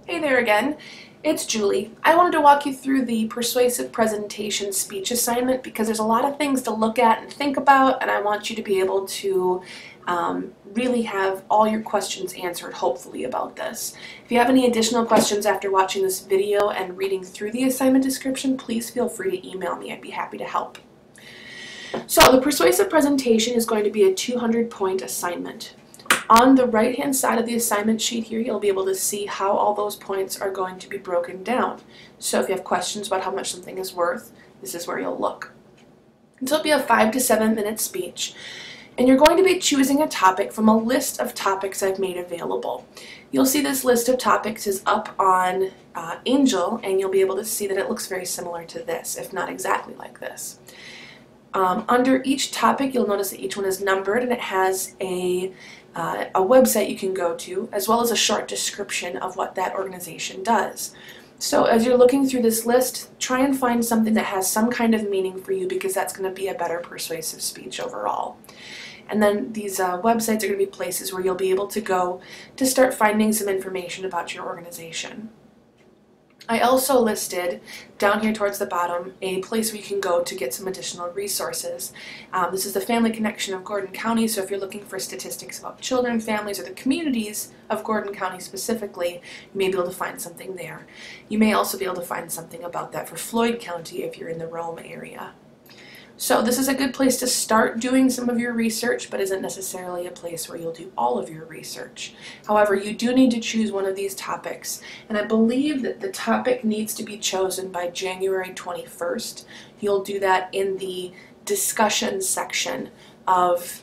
Hey there again, it's Julie. I wanted to walk you through the persuasive presentation speech assignment because there's a lot of things to look at and think about, and I want you to be able to really have all your questions answered, hopefully, about this. If you have any additional questions after watching this video and reading through the assignment description, please feel free to email me. I'd be happy to help. So the persuasive presentation is going to be a 200-point assignment. On the right-hand side of the assignment sheet here, you'll be able to see how all those points are going to be broken down. So if you have questions about how much something is worth, this is where you'll look. This will be a 5 to 7 minute speech, and you're going to be choosing a topic from a list of topics I've made available. You'll see this list of topics is up on Angel, and you'll be able to see that it looks very similar to this, if not exactly like this. Under each topic, you'll notice that each one is numbered, and it has a website you can go to, as well as a short description of what that organization does. So as you're looking through this list, try and find something that has some kind of meaning for you, because that's going to be a better persuasive speech overall. And then these websites are going to be places where you'll be able to go to start finding some information about your organization. I also listed down here towards the bottom a place where you can go to get some additional resources. This is the Family Connection of Gordon County, so if you're looking for statistics about children, families, or the communities of Gordon County specifically, you may be able to find something there. You may also be able to find something about that for Floyd County if you're in the Rome area. So this is a good place to start doing some of your research, but isn't necessarily a place where you'll do all of your research. However, you do need to choose one of these topics, and I believe that the topic needs to be chosen by January 21st. You'll do that in the discussion section of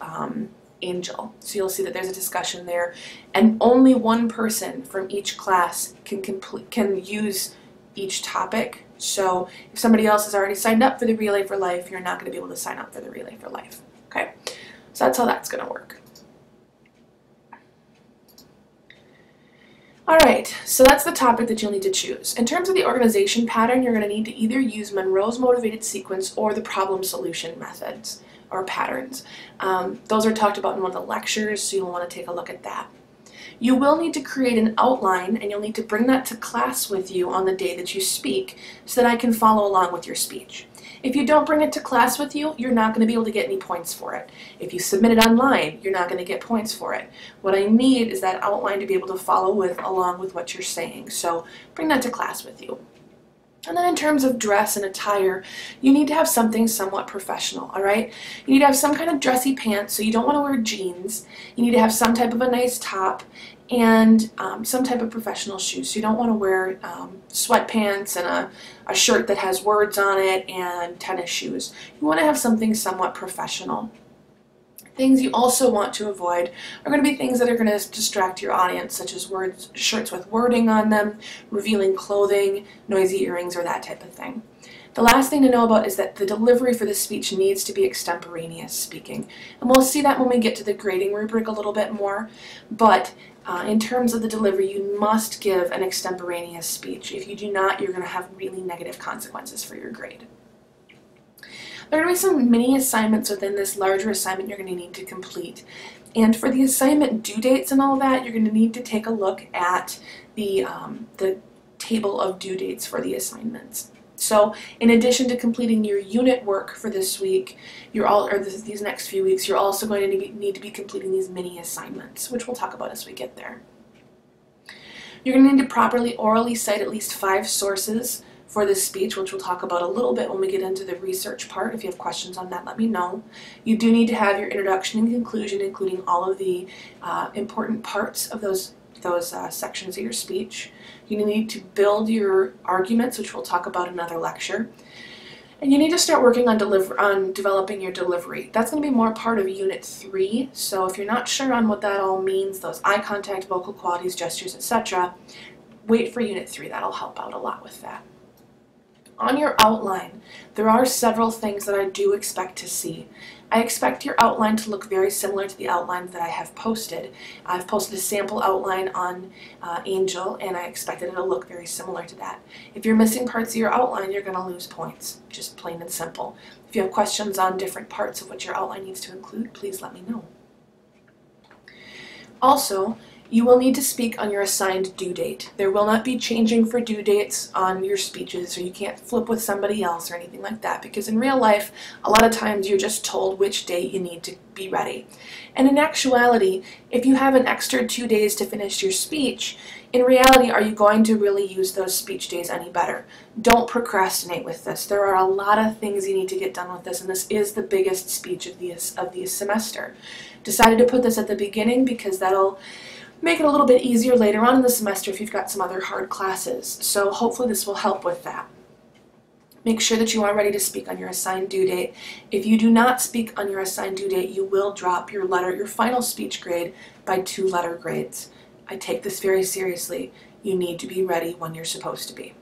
Angel. So you'll see that there's a discussion there, and only one person from each class can use each topic. So if somebody else has already signed up for the Relay for Life, you're not going to be able to sign up for the Relay for Life. Okay, so that's how that's going to work. Alright, so that's the topic that you'll need to choose. In terms of the organization pattern, you're going to need to either use Monroe's motivated sequence or the problem solution methods or patterns. Those are talked about in one of the lectures, so you'll want to take a look at that. You will need to create an outline, and you'll need to bring that to class with you on the day that you speak so that I can follow along with your speech. If you don't bring it to class with you, you're not going to be able to get any points for it. If you submit it online, you're not going to get points for it. What I need is that outline to be able to follow along with what you're saying, so bring that to class with you. And then in terms of dress and attire, you need to have something somewhat professional, all right? You need to have some kind of dressy pants, so you don't want to wear jeans. You need to have some type of a nice top and some type of professional shoes. So you don't want to wear sweatpants and a shirt that has words on it and tennis shoes. You want to have something somewhat professional. Things you also want to avoid are going to be things that are going to distract your audience, such as shirts with wording on them, revealing clothing, noisy earrings, or that type of thing. The last thing to know about is that the delivery for this speech needs to be extemporaneous speaking. And we'll see that when we get to the grading rubric a little bit more, but in terms of the delivery, you must give an extemporaneous speech. If you do not, you're going to have really negative consequences for your grade. There are going to be some mini assignments within this larger assignment you're going to need to complete. And for the assignment due dates and all that, you're going to need to take a look at the table of due dates for the assignments. So in addition to completing your unit work for this week, these next few weeks, you're also going to need to be completing these mini assignments, which we'll talk about as we get there. You're going to need to properly orally cite at least 5 sources for this speech, which we'll talk about a little bit when we get into the research part. If you have questions on that, let me know. You do need to have your introduction and conclusion, including all of the important parts of those sections of your speech. You need to build your arguments, which we'll talk about in another lecture. And you need to start working on developing your delivery. That's going to be more part of Unit 3, so if you're not sure on what that all means, those eye contact, vocal qualities, gestures, etc., wait for Unit 3. That'll help out a lot with that. On your outline, there are several things that I do expect to see. I expect your outline to look very similar to the outline that I have posted. I've posted a sample outline on Angel, and I expect that it'll look very similar to that. If you're missing parts of your outline, you're going to lose points, just plain and simple. If you have questions on different parts of what your outline needs to include, please let me know. Also, You will need to speak on your assigned due date. There will not be changing for due dates on your speeches, or you can't flip with somebody else or anything like that, because in real life, a lot of times you're just told which day you need to be ready. And in actuality, if you have an extra 2 days to finish your speech, in reality, are you going to really use those speech days any better? Don't procrastinate with this. There are a lot of things you need to get done with this, and this is the biggest speech of the semester. Decided to put this at the beginning because that'll make it a little bit easier later on in the semester if you've got some other hard classes. So hopefully this will help with that. Make sure that you are ready to speak on your assigned due date. If you do not speak on your assigned due date, you will drop your final speech grade by 2 letter grades. I take this very seriously. You need to be ready when you're supposed to be.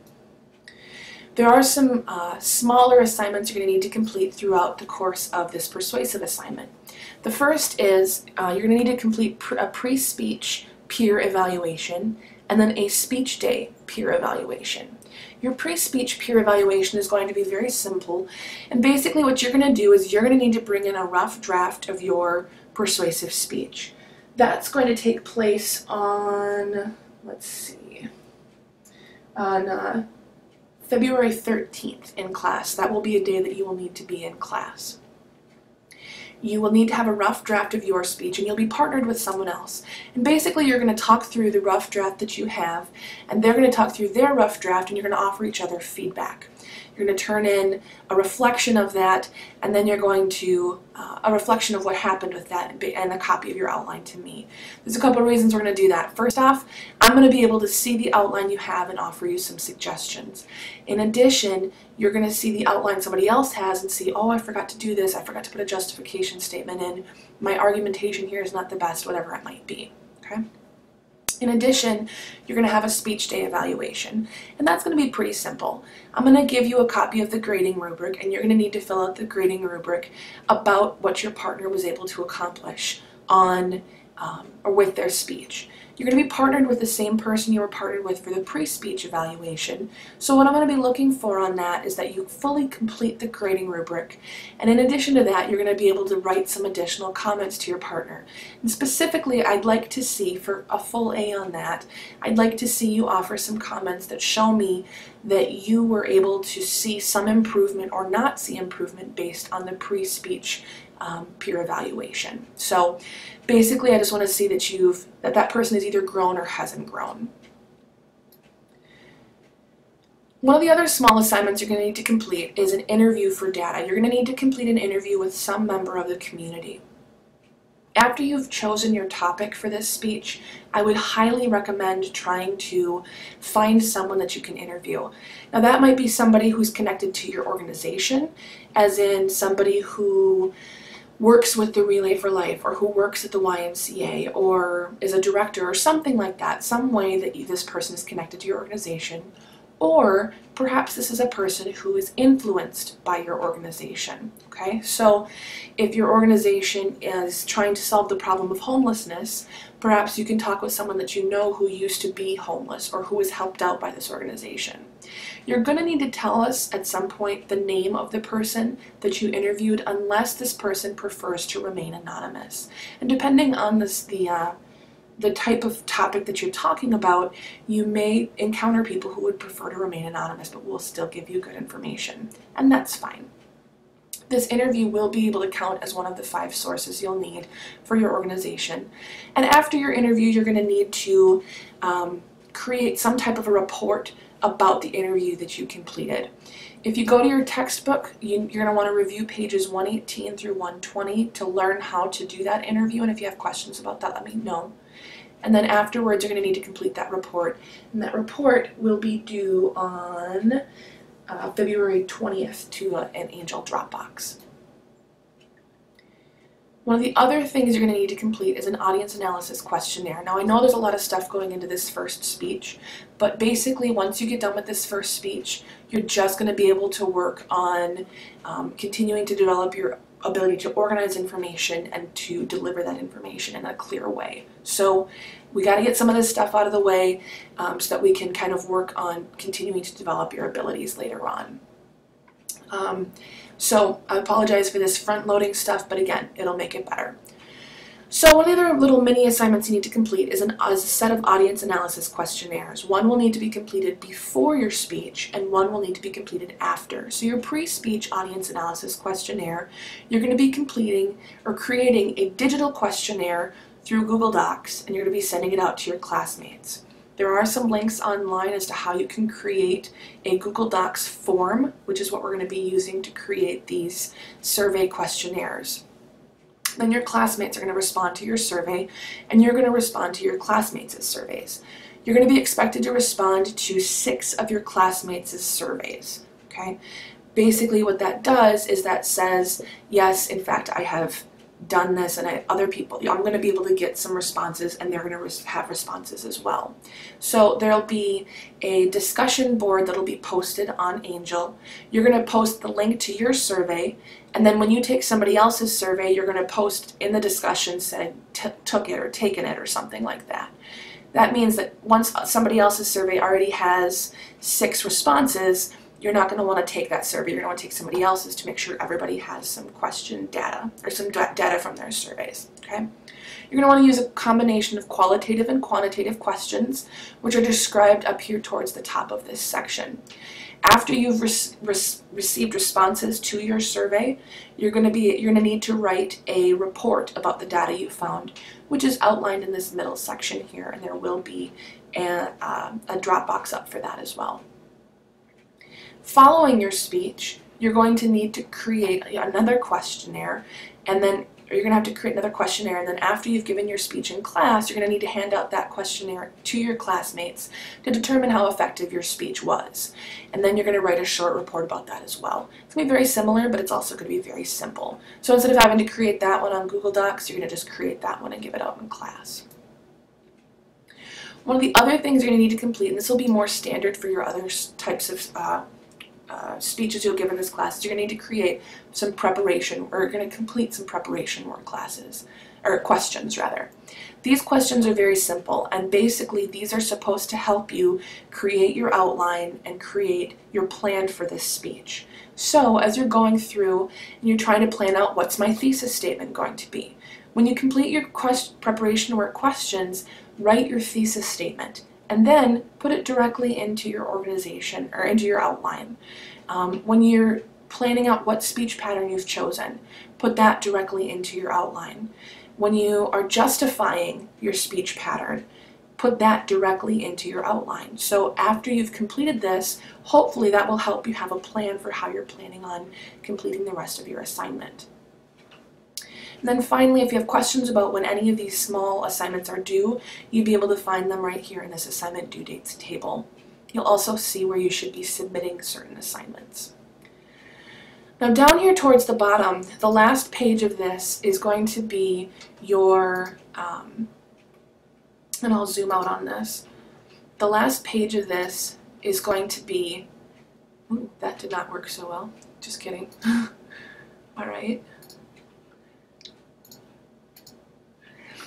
There are some smaller assignments you're going to need to complete throughout the course of this persuasive assignment. The first is you're going to need to complete a pre-speech peer evaluation and then a speech day peer evaluation. Your pre-speech peer evaluation is going to be very simple, and basically what you're going to do is you're going to need to bring in a rough draft of your persuasive speech. That's going to take place on, on February 13th in class. That will be a day that you will need to be in class. You will need to have a rough draft of your speech, and you'll be partnered with someone else. And basically you're going to talk through the rough draft that you have, and they're going to talk through their rough draft, and you're going to offer each other feedback. You're going to turn in a reflection of that, and then you're going to, a reflection of what happened with that, and a copy of your outline to me. There's a couple of reasons we're going to do that. First off, I'm going to be able to see the outline you have and offer you some suggestions. In addition, you're going to see the outline somebody else has and see, oh, I forgot to do this, I forgot to put a justification statement in, my argumentation here is not the best, whatever it might be. Okay? In addition, you're going to have a speech day evaluation, and that's going to be pretty simple. I'm going to give you a copy of the grading rubric, and you're going to need to fill out the grading rubric about what your partner was able to accomplish on or with their speech. You're going to be partnered with the same person you were partnered with for the pre-speech evaluation. So what I'm going to be looking for on that is that you fully complete the grading rubric. And in addition to that, you're going to be able to write some additional comments to your partner. And specifically, I'd like to see, for a full A on that, I'd like to see you offer some comments that show me that you were able to see some improvement or not see improvement based on the pre-speech peer evaluation. So basically, I just want to see that that person has either grown or hasn't grown. One of the other small assignments you're going to need to complete is an interview for data. You're going to need to complete an interview with some member of the community. After you've chosen your topic for this speech, I would highly recommend trying to find someone that you can interview. Now that might be somebody who's connected to your organization, as in somebody who works with the Relay for Life, or who works at the YMCA, or is a director, or something like that, some way that this person is connected to your organization. Or perhaps this is a person who is influenced by your organization, okay? So if your organization is trying to solve the problem of homelessness, perhaps you can talk with someone that you know who used to be homeless or who was helped out by this organization. You're going to need to tell us at some point the name of the person that you interviewed, unless this person prefers to remain anonymous. And depending on the type of topic that you're talking about, you may encounter people who would prefer to remain anonymous, but will still give you good information, and that's fine. This interview will be able to count as one of the 5 sources you'll need for your organization. And after your interview, you're going to need to create some type of a report about the interview that you completed. If you go to your textbook, you're going to want to review pages 118 through 120 to learn how to do that interview, and if you have questions about that, let me know. And then afterwards, you're going to need to complete that report, and that report will be due on February 20th to an Angel Dropbox. One of the other things you're going to need to complete is an audience analysis questionnaire. Now, I know there's a lot of stuff going into this first speech, but basically once you get done with this first speech, you're just going to be able to work on continuing to develop your ability to organize information and to deliver that information in a clear way. So we got to get some of this stuff out of the way so that we can kind of work on continuing to develop your abilities later on. So I apologize for this front-loading stuff, but again, it'll make it better. So one of the other little mini assignments you need to complete is a set of audience analysis questionnaires. One will need to be completed before your speech and one will need to be completed after. So your pre-speech audience analysis questionnaire, you're going to be completing or creating a digital questionnaire through Google Docs, and you're going to be sending it out to your classmates. There are some links online as to how you can create a Google Docs form, which is what we're going to be using to create these survey questionnaires. Then your classmates are going to respond to your survey, and you're going to respond to your classmates' surveys. You're going to be expected to respond to 6 of your classmates' surveys. Okay? Basically what that does is that says, yes, in fact, I have done this, and other people, I'm going to be able to get some responses, and they're going to have responses as well. So there'll be a discussion board that'll be posted on Angel. You're going to post the link to your survey, and then when you take somebody else's survey, you're going to post in the discussion saying took it or taken it or something like that. That means that once somebody else's survey already has 6 responses, you're not going to want to take that survey. You're going to want to take somebody else's to make sure everybody has some question data or some data from their surveys. Okay? You're going to want to use a combination of qualitative and quantitative questions, which are described up here towards the top of this section. After you've received responses to your survey, you're going to need to write a report about the data you found, which is outlined in this middle section here, and there will be a Dropbox up for that as well. Following your speech, you're going to need to create another questionnaire, and then you're going to have to create another questionnaire, and then after you've given your speech in class, you're going to need to hand out that questionnaire to your classmates to determine how effective your speech was. And then you're going to write a short report about that as well. It's going to be very similar, but it's also going to be very simple. So instead of having to create that one on Google Docs, you're going to just create that one and give it out in class. One of the other things you're going to need to complete, and this will be more standard for your other types of speeches you'll give in this class, is you're going to need to create some preparation, or you're going to complete some preparation work classes, or questions rather. These questions are very simple, and basically these are supposed to help you create your outline and create your plan for this speech. So as you're going through and you're trying to plan out what's my thesis statement going to be, when you complete your preparation work questions, write your thesis statement, and then put it directly into your organization or into your outline. When you're planning out what speech pattern you've chosen, put that directly into your outline. When you are justifying your speech pattern, put that directly into your outline. So after you've completed this, hopefully that will help you have a plan for how you're planning on completing the rest of your assignment. And then finally, if you have questions about when any of these small assignments are due, you'll be able to find them right here in this assignment due dates table. You'll also see where you should be submitting certain assignments. Now down here towards the bottom, the last page of this is going to be your, and I'll zoom out on this. The last page of this is going to be, ooh, that did not work so well, just kidding. All right.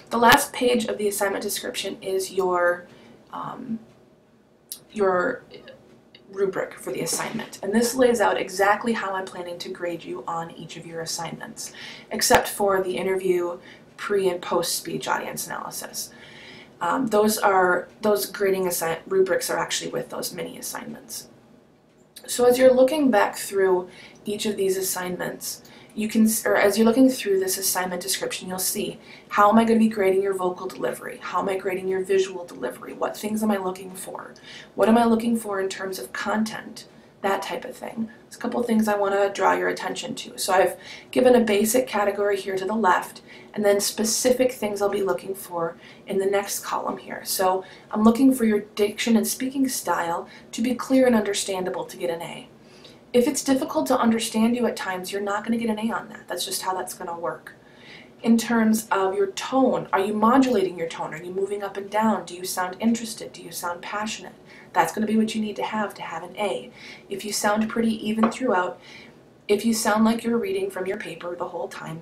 The last page of the assignment description is your rubric for the assignment. And this lays out exactly how I'm planning to grade you on each of your assignments, except for the interview, pre and post speech audience analysis. Those grading rubrics are actually with those mini assignments. So as you're looking back through each of these assignments, you can, or as you're looking through this assignment description, you'll see, how am I going to be grading your vocal delivery? How am I grading your visual delivery? What things am I looking for? What am I looking for in terms of content? That type of thing. There's a couple of things I want to draw your attention to. So I've given a basic category here to the left, and then specific things I'll be looking for in the next column here. So I'm looking for your diction and speaking style to be clear and understandable to get an A. If it's difficult to understand you at times, you're not going to get an A on that. That's just how that's going to work. In terms of your tone, are you modulating your tone? Are you moving up and down? Do you sound interested? Do you sound passionate? That's going to be what you need to have an A. If you sound pretty even throughout, if you sound like you're reading from your paper the whole time,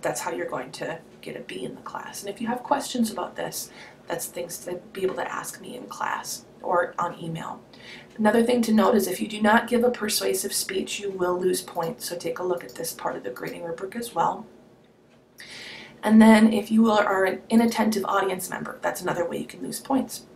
that's how you're going to get a B in the class. And if you have questions about this, that's things to be able to ask me in class or on email. Another thing to note is if you do not give a persuasive speech, you will lose points. So take a look at this part of the grading rubric as well. And then if you are an inattentive audience member, that's another way you can lose points.